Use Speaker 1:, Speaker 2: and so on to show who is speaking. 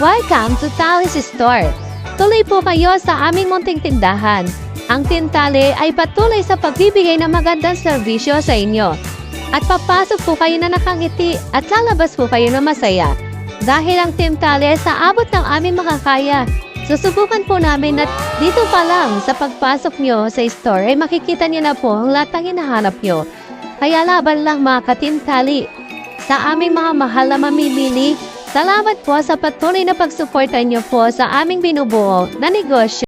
Speaker 1: Welcome to Tali's Store. Tuloy po kayo sa aming munting tindahan. Ang Tintali ay patuloy sa pagbibigay ng magandang serbisyo sa inyo. At papasok po kayo na nakangiti at lalabas po kayo na masaya. Dahil ang Tintali ay sa abot ng aming makakaya. Susubukan po namin na dito pa lang sa pagpasok nyo sa store ay makikita nyo na po ang lahat ng hinahanap nyo. Kaya laban lang mga ka-Tintali. Sa aming mga mahal na mamimili, salamat po sa patuloy na pagsuporta nyo po sa aming binubuo na negosyo.